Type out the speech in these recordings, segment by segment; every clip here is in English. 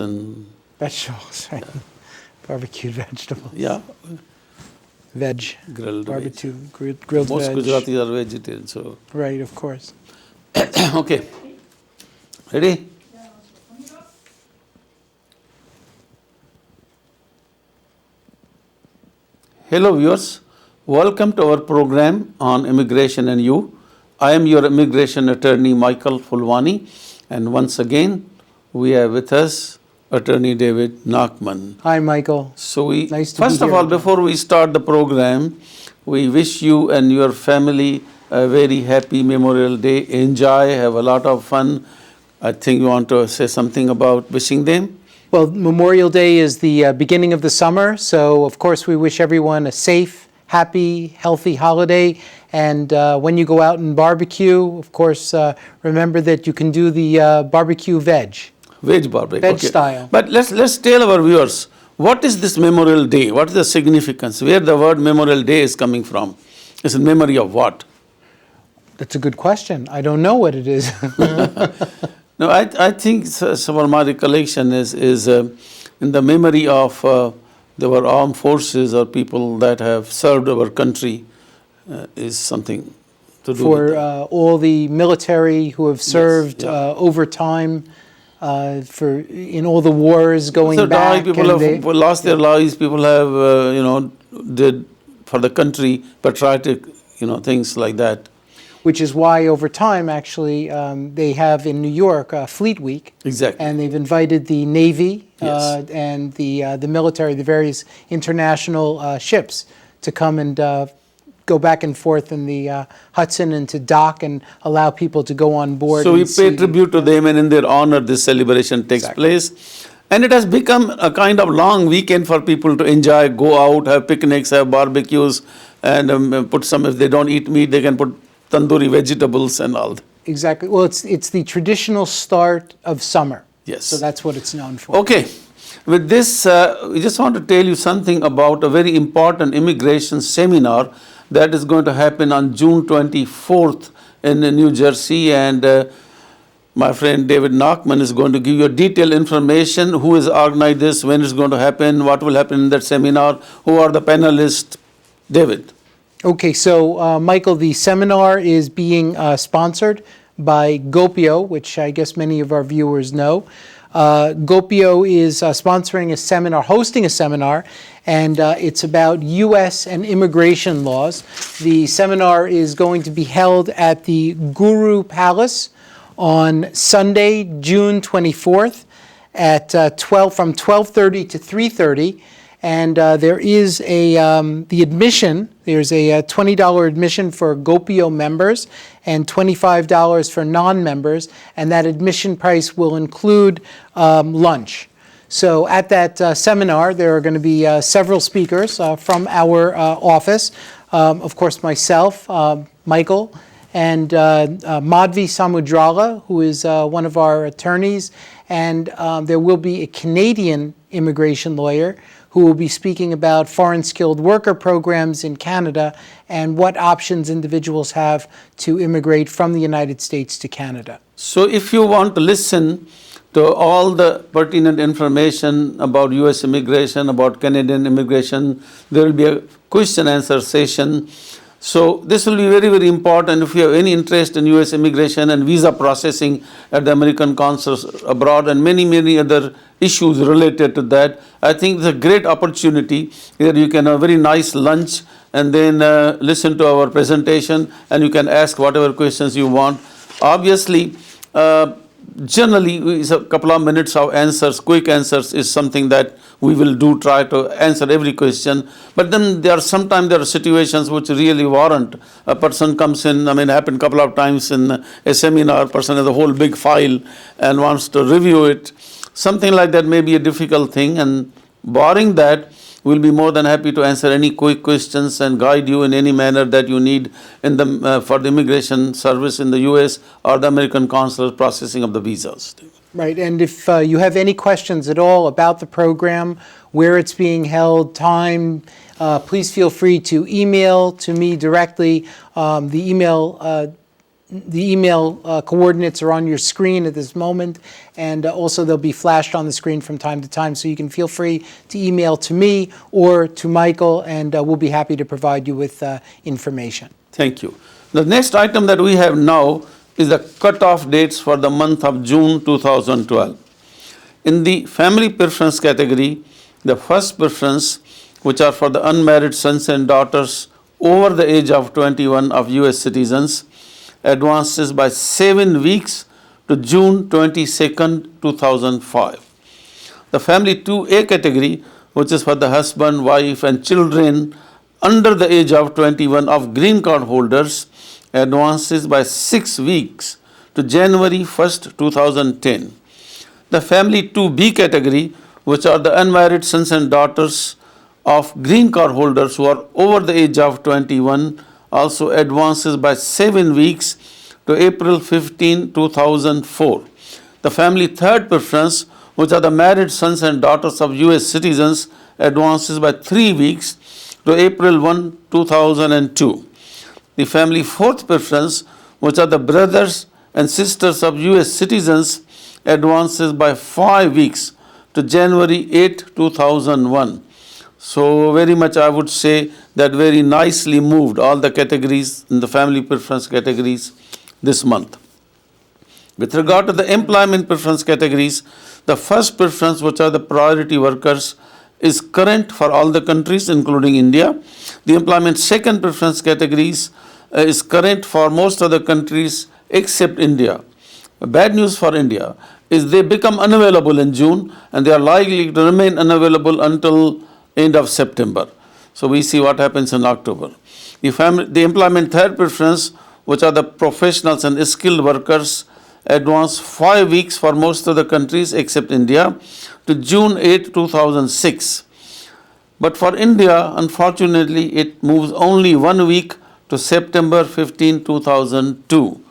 and vegetables, right? Barbecued vegetables. yeah, Veg. grilled Barbecue, grilled Most veg. Gujaratis are vegetarian, so Right, of course. okay. Ready? Hello viewers, welcome to our program on immigration and you. I am your immigration attorney Michael Fulwani, and once again we have with us attorney David Nachman. Hi, Michael. So Nice to be first of here all, again. before we start the program, we wish you and your family a very happy Memorial Day. Enjoy, have a lot of fun. I think you want to say something about wishing them. Well, Memorial Day is the beginning of the summer, so of course we wish everyone a safe, happy, healthy holiday. And when you go out and barbecue, of course, remember that you can do the barbecue veg. Veg barbecue. Veg style. But let's tell our viewers, what is this Memorial Day? What is the significance? Where the word Memorial Day is coming from? It's in memory of what? That's a good question. I don't know what it is. No, I think some of my recollection is in the memory of our armed forces or people that have served our country is something to do For with that. all the military who have served yeah. over time, in all the wars going So back. people and have lost their lives. People have did for the country patriotic things like that. Which is why over time, actually, they have in New York Fleet Week. Exactly. And they've invited the Navy Yes. and the military, the various international ships to come and go back and forth in the Hudson and to dock and allow people to go on board. So we and pay see- tribute to them, and in their honor, this celebration takes Exactly. place. And it has become a kind of long weekend for people to enjoy, go out, have picnics, have barbecues, and put some, if they don't eat meat, they can put tandoori vegetables and all that. Exactly. Well, it's the traditional start of summer. Yes. So that's what it's known for. Okay. With this, we just want to tell you something about a very important immigration seminar that is going to happen on June 24th in New Jersey. And my friend David Nachman is going to give you detailed information, who has organized this, when it's going to happen, what will happen in that seminar, who are the panelists. David. Okay, so Michael, the seminar is being sponsored by Gopio, which I guess many of our viewers know. Gopio is sponsoring a seminar, hosting a seminar, and it's about U.S. and immigration laws. The seminar is going to be held at the Guru Palace on Sunday, June 24th at from 12:30 to 3:30. And there is the admission, there's a $20 admission for Gopio members and $25 for non-members, and that admission price will include lunch. So at that seminar, there are going to be several speakers from our office. Of course, myself, Michael, and Madhvi Samudrala, who is one of our attorneys, and there will be a Canadian immigration lawyer who will be speaking about foreign skilled worker programs in Canada and what options individuals have to immigrate from the United States to Canada. So if you want to listen to all the pertinent information about U.S. immigration, about Canadian immigration, there will be a question answer session. So this will be very, very important if you have any interest in U.S. immigration and visa processing at the American consulates abroad and many, many other issues related to that. I think it's a great opportunity where you can have a very nice lunch and then listen to our presentation, and you can ask whatever questions you want. Obviously, generally, it's a couple of minutes of answers, quick answers is something that we will do, try to answer every question. But then sometimes there are situations which really warrant. A person comes in, happened a couple of times in a seminar, a person has a whole big file and wants to review it. Something like that may be a difficult thing, and barring that, we'll be more than happy to answer any quick questions and guide you in any manner that you need for the immigration service in the U.S. or the American consular processing of the visas. Right, and if you have any questions at all about the program, where it's being held, time, please feel free to email to me directly. The email the email coordinates are on your screen at this moment, and also they'll be flashed on the screen from time to time, so you can feel free to email to me or to Michael, and we'll be happy to provide you with information. Thank you. The next item that we have now is the cutoff dates for the month of June 2012. In the family preference category, the first preference, which are for the unmarried sons and daughters over the age of 21 of US citizens, advances by 7 weeks to June 22nd, 2005. The family 2A category, which is for the husband, wife, and children under the age of 21 of green card holders, advances by 6 weeks to January 1st, 2010. The family 2B category, which are the unmarried sons and daughters of green card holders who are over the age of 21, also advances by 7 weeks to April 15, 2004. The family third preference, which are the married sons and daughters of US citizens, advances by 3 weeks to April 1, 2002. The family fourth preference, which are the brothers and sisters of US citizens, advances by 5 weeks to January 8, 2001. So very much I would say that very nicely moved all the categories in the family preference categories this month. With regard to the employment preference categories, the first preference, which are the priority workers, is current for all the countries including India. The employment second preference categories is current for most of the countries except India. Bad news for India is they become unavailable in June, and they are likely to remain unavailable until end of September. So we see what happens in October. The employment third preference, which are the professionals and skilled workers, advance 5 weeks for most of the countries except India to June 8, 2006. But for India, unfortunately, it moves only 1 week to September 15, 2002.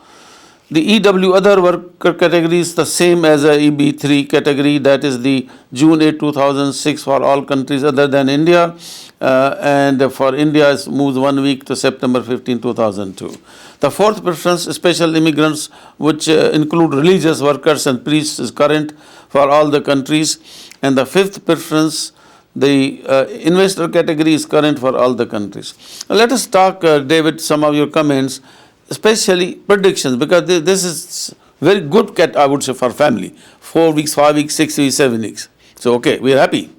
The EW other worker category is the same as a EB3 category, that is the June 8, 2006 for all countries other than India, and for India it moves 1 week to September 15, 2002. The fourth preference, special immigrants, which include religious workers and priests, is current for all the countries. And the fifth preference, the investor category, is current for all the countries. Now let us talk, David, some of your comments, especially predictions, because this is very good, I would say, for family. 4 weeks, 5 weeks, 6 weeks, 7 weeks. So, okay, we are happy.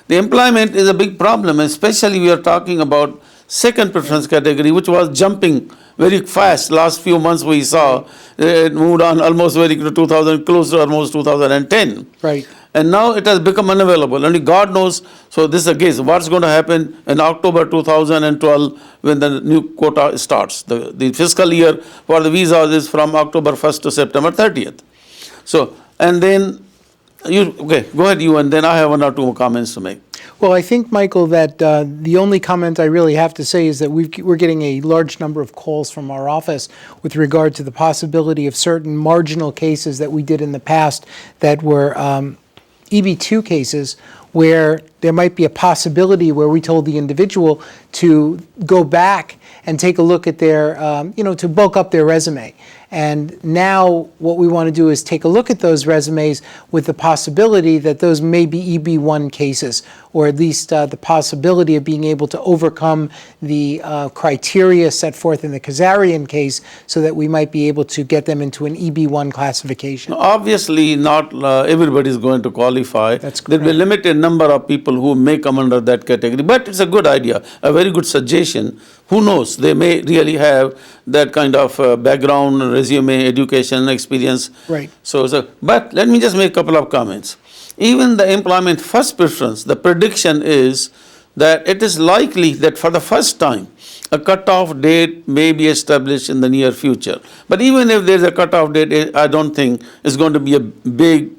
The employment is a big problem, especially we are talking about second preference category, which was jumping very fast. Last few months we saw it moved on almost very to 2000, close to almost 2010. Right. And now it has become unavailable. Only God knows. So this is a case. What's going to happen in October 2012 when the new quota starts? The fiscal year for the visas is from October 1st to September 30th. So, and then, go ahead you, and then I have 1 or 2 more comments to make. Well, I think, Michael, that the only comment I really have to say is that we're getting a large number of calls from our office with regard to the possibility of certain marginal cases that we did in the past that were EB2 cases, where there might be a possibility where we told the individual to go back and take a look at their, to bulk up their resume. And now what we want to do is take a look at those resumes with the possibility that those may be EB1 cases, or at least the possibility of being able to overcome the criteria set forth in the Kazarian case, so that we might be able to get them into an EB1 classification. Obviously, not everybody is going to qualify. That's correct. There will be a limited number of people who may come under that category. But it's a good idea, a very good suggestion. Who knows? They may really have that kind of background, resume, education, experience. Right. But let me just make a couple of comments. Even the employment first preference, the prediction is that it is likely that for the first time, a cutoff date may be established in the near future. But even if there is a cutoff date, I don't think it's going to be a big,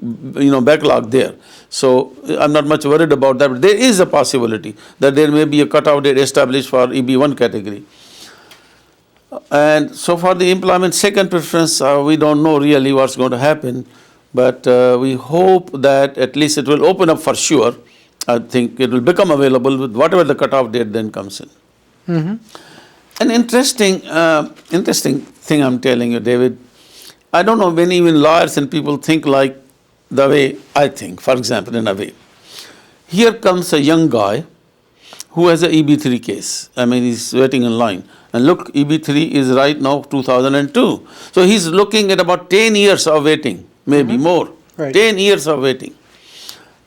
backlog there. So I'm not much worried about that. But there is a possibility that there may be a cutoff date established for EB1 category. And so for the employment second preference, we don't know really what's going to happen. But we hope that at least it will open up for sure. I think it will become available with whatever the cutoff date then comes in. Mm-hmm. An interesting thing I'm telling you, David. I don't know when even lawyers and people think like the way I think, for example, in a way. Here comes a young guy who has a EB3 case. I mean, he's waiting in line. And look, EB3 is right now 2002. So he's looking at about 10 years of waiting, maybe more. Right. 10 years of waiting.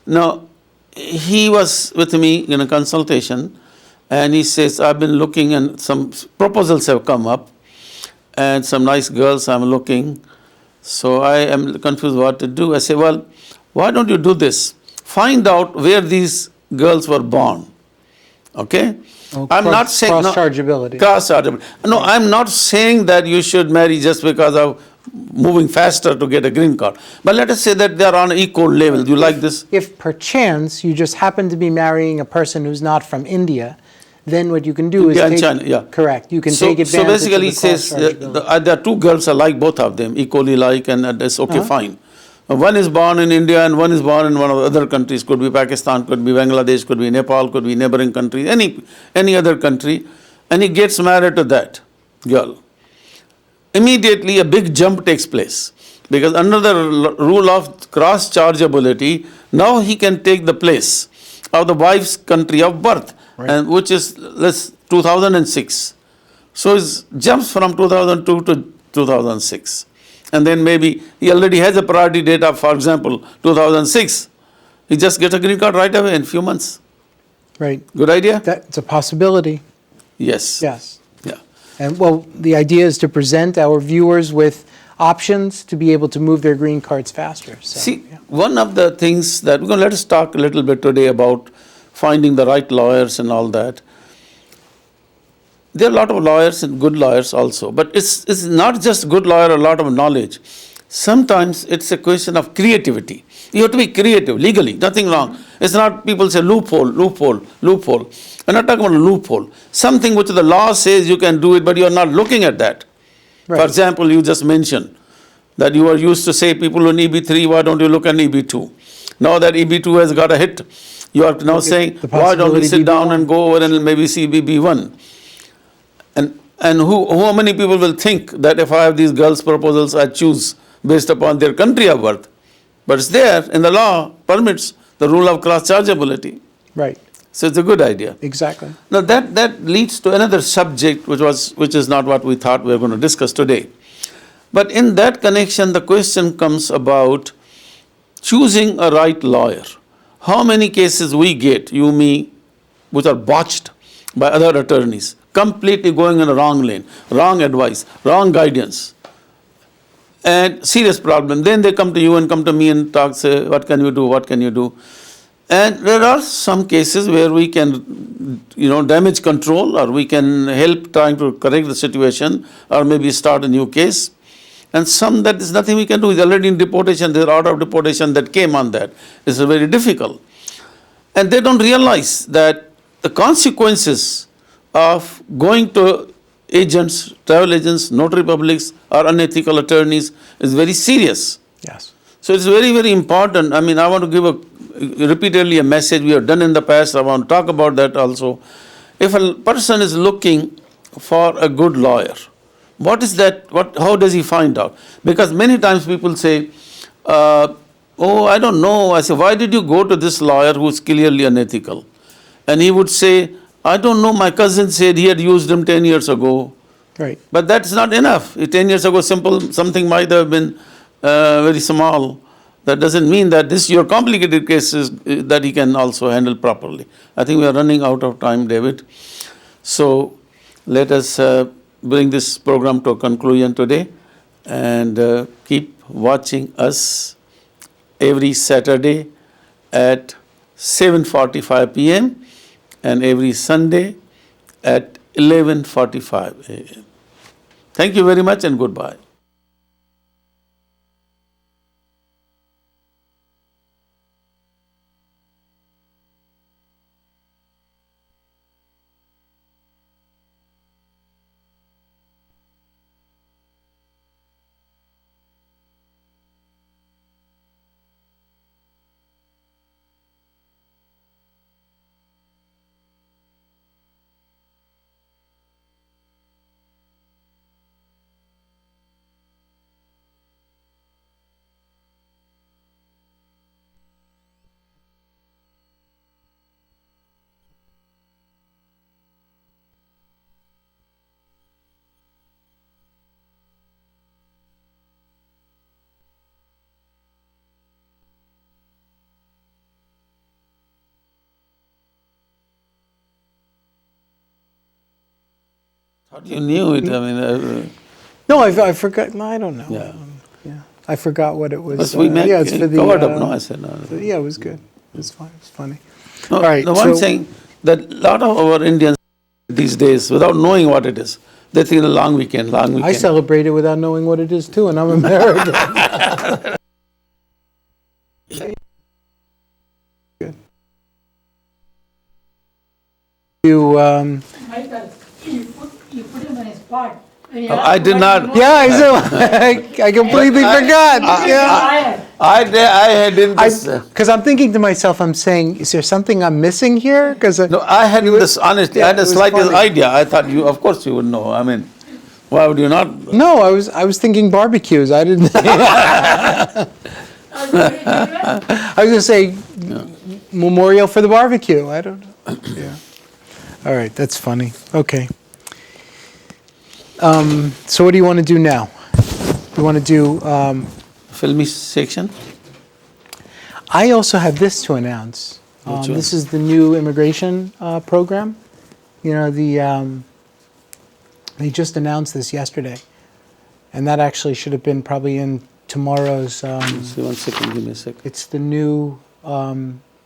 Now, he was with me in a consultation, and he says, I've been looking and some proposals have come up, and some nice girls I'm looking. So I am confused what to do. I say, well, why don't you do this? Find out where these girls were born. Okay? I'm not saying cross-chargeability. Cross-chargeability. No, I'm not saying that you should marry just because of moving faster to get a green card. But let us say that they are on equal level. Do you like this? If perchance you just happen to be marrying a person who's not from India, then what you can do is India and take, China, yeah. correct. You can So, take advantage basically of it the says cross-chargeability. there are two girls alike, both of them, equally like, and that's okay, fine. One is born in India and one is born in one of the other countries. Could be Pakistan, could be Bangladesh, could be Nepal, could be neighboring country, any other country. And he gets married to that girl. Immediately a big jump takes place. Because under the rule of cross-chargeability, now he can take the place of the wife's country of birth, and which is 2006. So it jumps from 2002 to 2006. And then maybe he already has a priority date of, for example, 2006. He just gets a green card right away in a few months. Right. Good idea? That's a possibility. Yes. Yes. Yeah. And well, the idea is to present our viewers with options to be able to move their green cards faster. So, See, yeah. one of the things that we're going to let us talk a little bit today about finding the right lawyers and all that. There are a lot of lawyers and good lawyers also, but it's not just good lawyer, a lot of knowledge. Sometimes it's a question of creativity. You have to be creative, legally, nothing wrong. It's not, people say loophole. I'm not talking about a loophole. Something which the law says you can do it, but you are not looking at that. Right. For example, you just mentioned that you are used to say people on EB3, why don't you look at EB2? Now that EB2 has got a hit, you are now saying, why don't we sit down and go over and maybe see BB1? And how many people will think that if I have these girls' proposals, I choose based upon their country of birth? But it's there, in the law, permits the rule of cross-chargeability. Right. So it's a good idea. Exactly. Now that leads to another subject which is not what we thought we were going to discuss today. But in that connection, the question comes about choosing a right lawyer. How many cases we get, you, me, which are botched by other attorneys, completely going in a wrong lane, wrong advice, wrong guidance, and serious problem. Then they come to you and come to me and talk, say, what can you do, what can you do? And there are some cases where we can, damage control, or we can help trying to correct the situation, or maybe start a new case. And some that is nothing we can do. It's already in deportation. There's order of deportation that came on that. It's very difficult. And they don't realize that the consequences of going to agents, travel agents, notary publics, or unethical attorneys is very serious. Yes. So it's very, very important. I mean, I want to give repeatedly a message we have done in the past. I want to talk about that also. If a person is looking for a good lawyer, what is that? How does he find out? Because many times people say, oh, I don't know. I say, why did you go to this lawyer who is clearly unethical? And he would say, I don't know. My cousin said he had used him 10 years ago. Right. But that's not enough. 10 years ago, something might have been very small. That doesn't mean that your complicated cases that he can also handle properly. I think we are running out of time, David. So let us bring this program to a conclusion today, and keep watching us every Saturday at 7:45 p.m. and every Sunday at 11:45 a.m. Thank you very much and goodbye. You knew it, I mean, No, I forgot, no, I don't know. Yeah. Yeah, I forgot what it was. but we make Yeah, it's for the. covered up, no, I said, no. Yeah, it was good. It's fine, it's funny. No, All right, no, I'm so- saying that a lot of our Indians these days, without knowing what it is, they think a long weekend, long weekend. I celebrate it without knowing what it is too, and I'm American. Good. You, Michael, you put him on his spot. When you I asked did what not- you know, yeah, I completely forgot. Yeah. I didn't. Because I'm thinking to myself, I'm saying, is there something I'm missing here? Because No, I had this honestly. I had it a was slightest funny. idea. I thought you, of course, you would know. I mean, why would you not? no, I was thinking barbecues. I didn't. I was going to say memorial for the barbecue. I don't know. Yeah. All right, that's funny. Okay. So what do you want to do now? You want to do? Filmy section. I also have this to announce. Which This is the new immigration program. You know, they just announced this yesterday, and that actually should have been probably in tomorrow's. See, 1 second. Give me a second. It's the new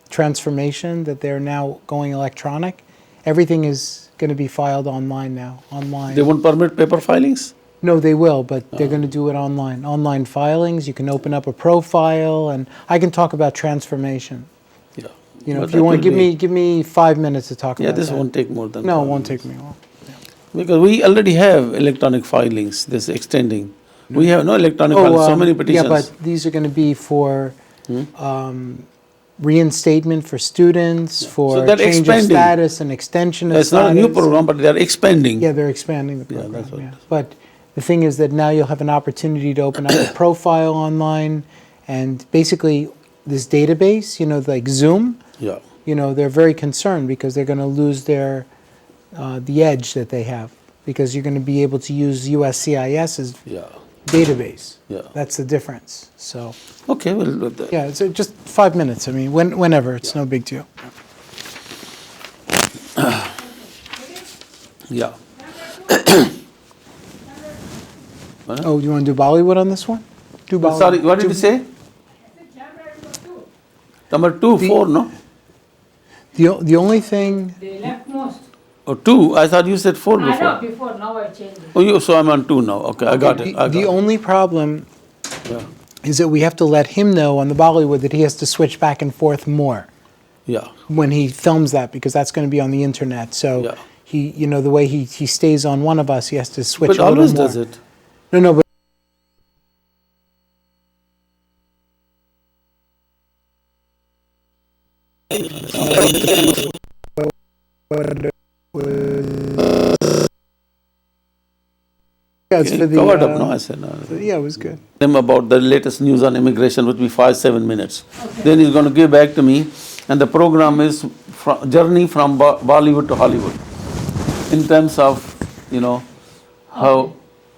transformation that they're now going electronic. Everything is going to be filed online now. Online. They won't permit paper filings. No, they will, but they're going to do it online. Online filings. You can open up a profile, and I can talk about transformation. Yeah. You know, But if you that want, will be- give me 5 minutes to talk Yeah, about this that. won't take more than. No, it 5 won't minutes. take me long. Because we already have electronic filings. This extending. We have no electronic filings. So many petitions. Yeah, but these are going to be for reinstatement for students, for they're change expanding. of status and extension of It's status. not a new program, but they are expanding. Yeah, they're expanding the Yeah, program. that's what Yeah, it is. But the thing is that now you'll have an opportunity to open up a profile online, and basically this database, you know, like Zoom, Yeah. you know, they're very concerned because they're going to lose their the edge that they have, because you're going to be able to use USCIS's Yeah. database. Yeah. That's the difference. So Okay. Well, yeah, it's just 5 minutes. I mean, whenever, it's no big deal. yeah. Oh, you want to do Bollywood on this one? Do Bollywood. Sorry, what did you say? Number 2, 4, no? The only thing. They left most. Oh, 2. I thought you said 4 I know before. before, now I changed it. Oh, so I'm on 2 now. Okay, I got it. I got The it. only problem Yeah. is that we have to let him know on the Bollywood that he has to switch back and forth more Yeah. when he films that, because that's going to be on the internet. So Yeah. he, you know, the way he stays on one of us, he has to switch But a little always more. does it. No, but. Yeah, it's for the. Covered up, no? I said no. Yeah, it was good. Him about the latest news on immigration, which will be 5-7 minutes. Then he's going to give back to me, and the program is journey from Bollywood to Hollywood, in terms of, you know, how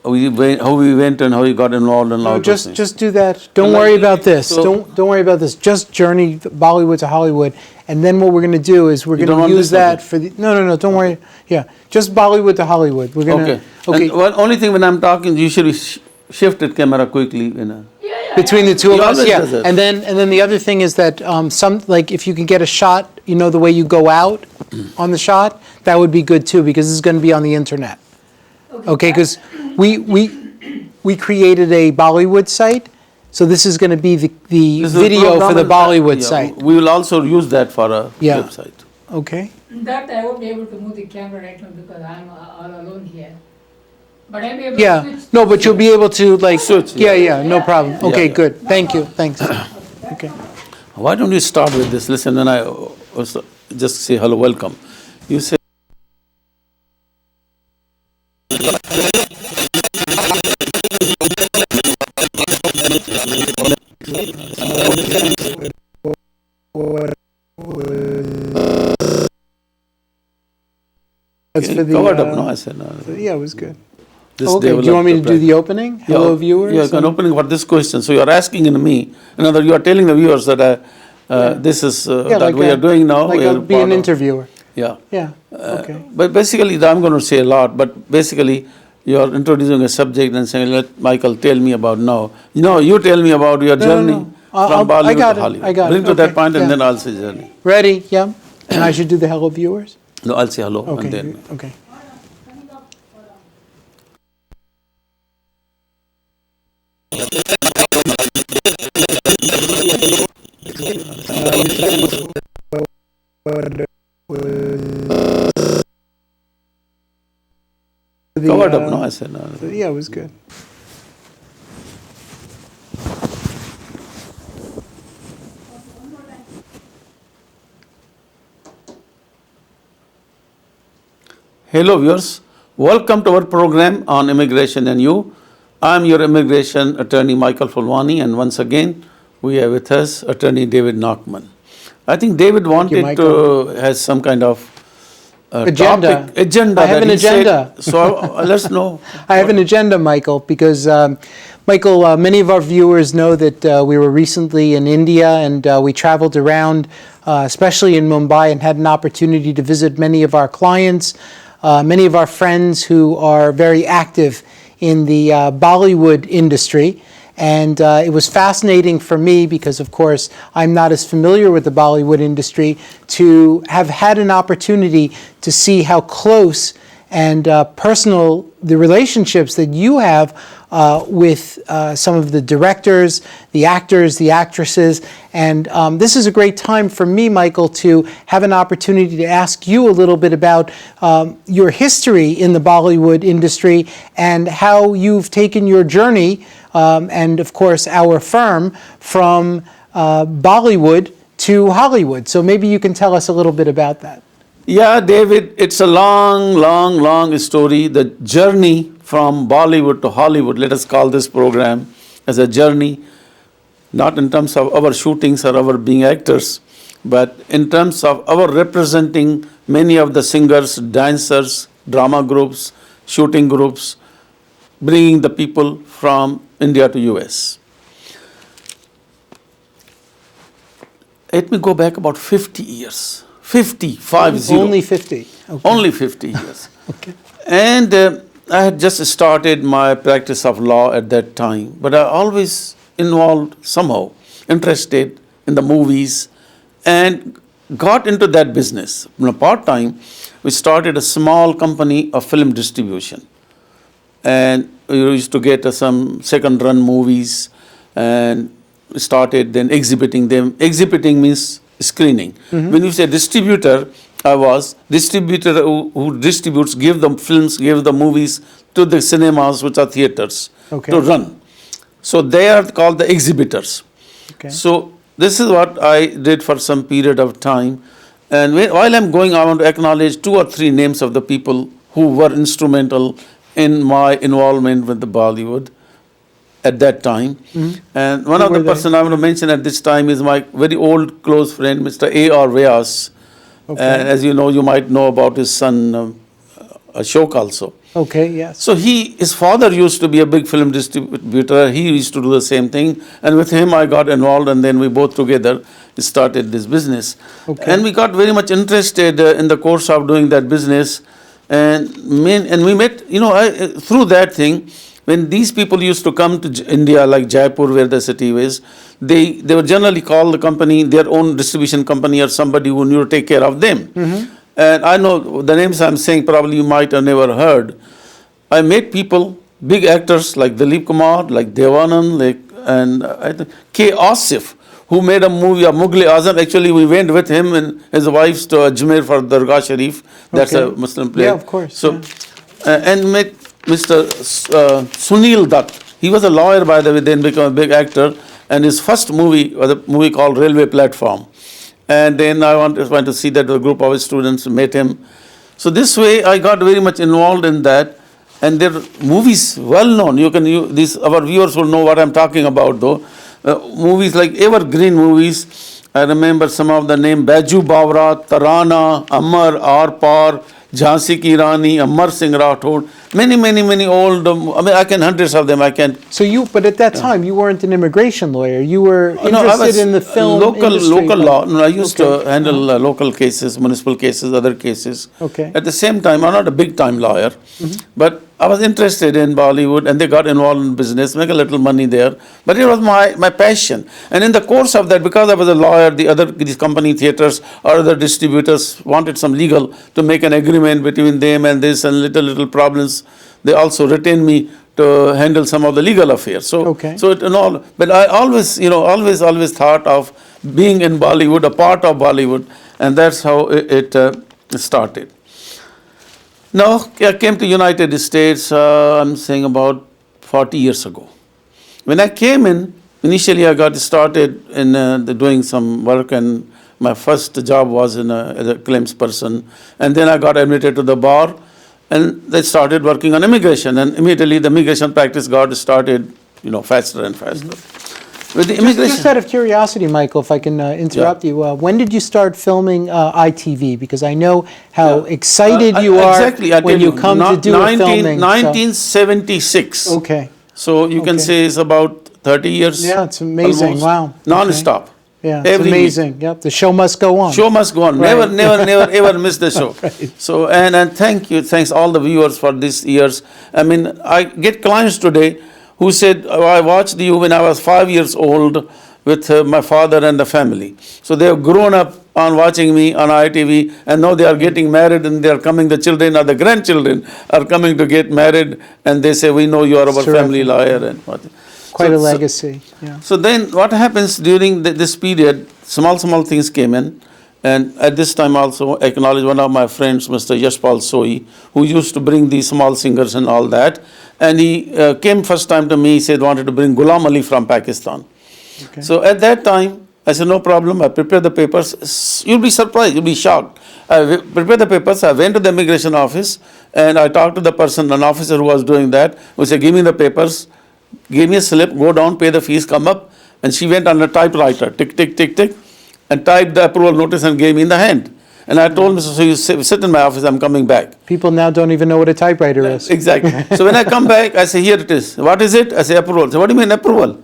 we went and how we got involved and all No, those things. just do that. Don't Like, worry about this. so- Don't worry about this. Just journey Bollywood to Hollywood, and then what we're going to do is we're You going don't to want use this that one? for the. No. Don't worry. Yeah, just Bollywood to Hollywood. We're going Okay. to. Okay. And one only thing when I'm talking, you should be shifted camera quickly. You know. Between the two He of us, always yeah. does it. And then the other thing is that some, like, if you can get a shot, you know, the way you go out on the shot, that would be good too, because this is going to be on the internet. Okay, because we created a Bollywood site, so this is going to be the This is a video for program the and- Bollywood yeah, site. We will also use that for a Yeah. website. Okay. That I won't be able to move the camera right now because I'm all alone here. But I'll be able to Yeah. switch. No, but you'll be able to like. Switch, Yeah, yeah. yeah. No problem. Okay, yeah. good. Thank you. Thanks. Okay. Why don't you start with this? Listen, when I also just say hello, welcome. You say. That's for the. Covered up, no? I said no. Yeah, it was good. This Okay. Do you want me to do the opening? Hello, viewers. Yeah, an opening for this question. So you are asking in me. In other, you are telling the viewers that this is Yeah, that like we a- are doing now. Like we I'll are be part an of- interviewer. Yeah. Yeah, okay. But basically, I'm going to say a lot, but basically, you're introducing a subject and saying, let Michael tell me about now. You tell me about your No, journey no. from I Bollywood got to it. Hollywood. I got Bring it. to that Okay, point and yeah. then I'll say journey. Ready? Yeah. And I should do the hello viewers? No, I'll say hello Okay, and then. okay. Covered up, no? I said, no. Yeah, it was good. Hello viewers, welcome to our program on immigration and you. I'm your immigration attorney Michael Fulwani, and once again we have with us attorney David Nachman. I think David wanted to has some kind of Agenda. agenda. I have that an he said. agenda. So let's know. I have an agenda, Michael, because Michael, many of our viewers know that we were recently in India and we traveled around, especially in Mumbai, and had an opportunity to visit many of our clients, many of our friends who are very active in the Bollywood industry. And it was fascinating for me because, of course, I'm not as familiar with the Bollywood industry, to have had an opportunity to see how close and personal the relationships that you have with some of the directors, the actors, the actresses. And this is a great time for me, Michael, to have an opportunity to ask you a little bit about your history in the Bollywood industry and how you've taken your journey, and of course our firm, from Bollywood to Hollywood. So maybe you can tell us a little bit about that. Yeah, David, it's a long story. The journey from Bollywood to Hollywood, let us call this program as a journey, not in terms of our shootings or our being actors, but in terms of our representing many of the singers, dancers, drama groups, shooting groups, bringing the people from India to US. Let me go back about 50 years. 50. Only 50. Okay. Only 50 years. Okay. And I had just started my practice of law at that time, but I always involved somehow, interested in the movies, and got into that business. Part-time, we started a small company of film distribution. And we used to get some second-run movies and started then exhibiting them. Exhibiting means screening. Mm-hmm. When you say distributor, I was distributor who distributes, give the films, give the movies to the cinemas, which are theaters, to run. So they are called the exhibitors. Okay. So this is what I did for some period of time. And while I'm going, I want to acknowledge 2 or 3 names of the people who were instrumental in my involvement with the Bollywood at that time. Mm-hmm. And one of the person I want to mention at this time is my very old close friend, Mr. A.R. Vyas. Okay. And as you know, you might know about his son, Ashok also. Okay, yes. So his father used to be a big film distributor. He used to do the same thing. And with him, I got involved, and then we both together started this business. Okay. And we got very much interested in the course of doing that business. And we met, through that thing, when these people used to come to India, like Jaipur, where the city is, they would generally call the company their own distribution company or somebody who knew to take care of them. Mm-hmm. And I know the names I'm saying probably you might have never heard. I met people, big actors like Dilip Kumar, like Devanand, and K. Asif, who made a movie of Mughal Azam. Actually, we went with him and his wife to Ajmer for Dargah Sharif. That's a Muslim place. Yeah, of course. So, and met Mr. Sunil Dutt. He was a lawyer, by the way, then became a big actor. And his first movie was a movie called Railway Platform. And then I went to see that a group of students met him. So this way, I got very much involved in that. And their movies, well known. Our viewers will know what I'm talking about, though. Movies like evergreen movies. I remember some of the name: Baiju Bawra, Tarana, Amar, Ar Par, Jhansi Ki Rani, Amar Singh Rathod. Many old, I mean, I can hundreds of them, I can. So but at that time, you weren't an immigration lawyer. You were No, I was interested in the film industry. local law. No, I used Okay. to handle local cases, municipal cases, other cases. Okay. At the same time, I'm not a big time lawyer, but I was interested in Bollywood, and they got involved in business, make a little money there. But it was my passion. And in the course of that, because I was a lawyer, these company theaters or other distributors wanted some legal to make an agreement between them and this, and little problems. They also retained me to handle some of the legal affairs. So, Okay. so it and all. But I always, always thought of being in Bollywood, a part of Bollywood, and that's how it started. Now, I came to United States, I'm saying about 40 years ago. When I came in, initially I got started in doing some work, and my first job was as a claims person. And then I got admitted to the bar, and they started working on immigration. And immediately the immigration practice got started, faster and faster. With the immigration. Just out of curiosity, Michael, if I can interrupt you, when did you start filming ITV? Because I know how excited you are exactly, I when tell you come to do a filming. 1976. Okay. So you can Okay. say it's about 30 years. Yeah, it's amazing. almost, Wow. Non-stop. Yeah, it's Every week. amazing. Yep, the show must go on. Show must go on. Right. Never ever miss the show. So and thanks all the viewers for these years. I mean, I get clients today who said, I watched you when I was 5 years old with my father and the family. So they have grown up on watching me on ITV, and now they are getting married, and they are coming, the children or the grandchildren are coming to get married, and they say, we know you are our Terrific. family lawyer. And what. Quite So- a legacy. Yeah. So then what happens during this period, small things came in. And at this time also acknowledge one of my friends, Mr. Yashpal Soi, who used to bring these small singers and all that. And he came first time to me, he said wanted to bring Ghulam Ali from Pakistan. Okay. So at that time, I said, no problem, I prepared the papers. You'll be surprised, you'll be shocked. I prepared the papers, I went to the immigration office, and I talked to the person, an officer who was doing that, who said, give me the papers, give me a slip, go down, pay the fees, come up. And she went on a typewriter, tick, tick, tick, tick, and typed the approval notice and gave me in the hand. And I told Mr. So you sit in my office, I'm coming back. People now don't even know what a typewriter is. Exactly. So when I come back, I say, here it is. What is it? I say, approval. So what do you mean approval?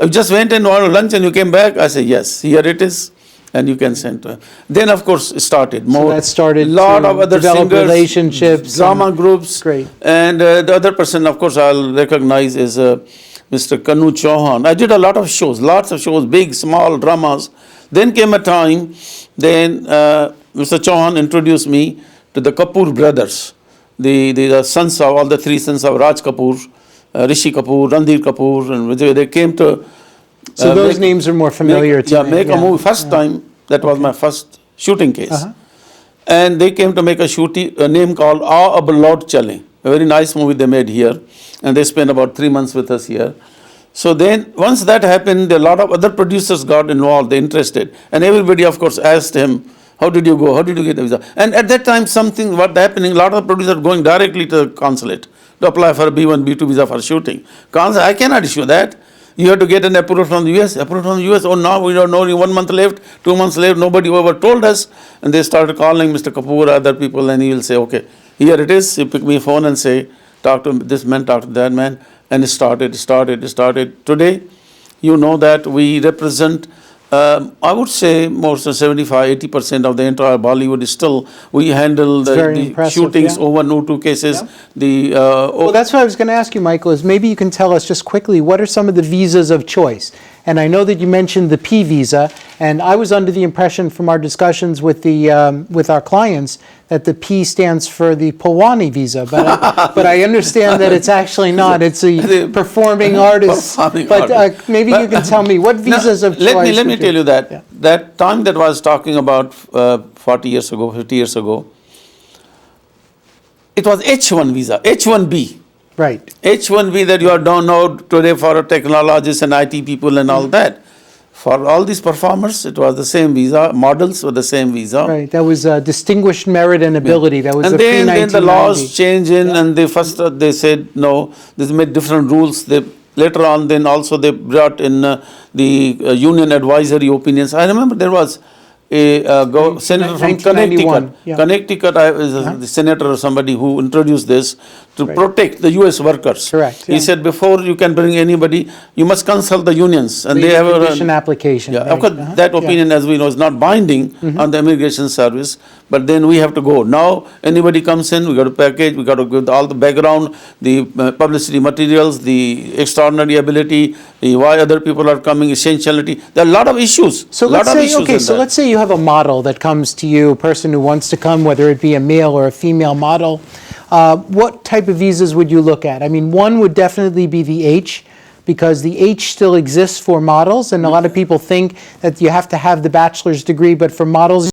You just went and had lunch and you came back? I say, yes, here it is. And you can send to her. Then, of course, it started. More, that started lot to of other develop singers, relationships drama and- groups. Great. And the other person, of course, I'll recognize is Mr. Kanu Chauhan. I did a lot of shows, lots of shows, big, small dramas. Then came a time, then Mr. Chauhan introduced me to the Kapoor brothers, the sons of, all the three sons of Raj Kapoor, Rishi Kapoor, Ranbir Kapoor, and they came to... So those make- names are more familiar to me. make a movie. First time, that was my first shooting case. Uh-huh. And they came to make a name called Aa Ab Lord Chale, a very nice movie they made here. And they spent about 3 months with us here. So then, once that happened, a lot of other producers got involved, they interested. And everybody, of course, asked him, how did you go? How did you get a visa? And at that time, what happening, a lot of producers going directly to the consulate to apply for a B1, B2 visa for shooting. Consulate, I cannot issue that. You have to get an approval from the US. Approval from the US, oh, now we don't know, 1 month left, 2 months left, nobody ever told us. And they started calling Mr. Kapoor, other people, and he will say, okay, here it is. You pick me a phone and say, talk to this man, talk to that man. And it started. Today, you know that we represent, I would say, more than 75-80% of the entire Bollywood is still, we handle very the impressive, shootings yeah. over no two cases. Yeah. Well, that's what I was going to ask you, Michael, is maybe you can tell us just quickly, what are some of the visas of choice? And I know that you mentioned the P visa, and I was under the impression from our discussions with our clients that the P stands for the Pawani visa, but I understand that it's actually not. It's the performing artist. But maybe you can tell me what visas of choice. Let me would tell you that. Yeah. That time that I was talking about 40 years ago, 50 years ago, it was H1 visa, H1B. Right. H1B that you are done now today for technologists and IT people and all that. For all these performers, it was the same visa. Models were the same visa. Right. That was distinguished merit and ability. That was And the then the laws P1990. changed in, and they said no. They made different rules. Later on, then also they brought in the union advisory opinions. I remember there was senator from 1991, Connecticut. yeah. Connecticut is the senator or somebody who introduced this to Right. protect the U.S. workers. Correct, He yeah. said before you can bring anybody, you must consult the unions, and they Legal have condition application. Yeah, right, of course, that yeah. opinion, as we know, is not binding on the immigration service. But then we have to go. Now anybody comes in, we got to package, we got to give all the background, the publicity materials, the extraordinary ability, the why other people are coming, essentiality. There are a lot of issues. So lot let's of say, issues okay, in so that. let's say you have a model that comes to you, a person who wants to come, whether it be a male or a female model. What type of visas would you look at? I mean, one would definitely be the H, because the H still exists for models, and a lot of people think that you have to have the bachelor's degree, but for models,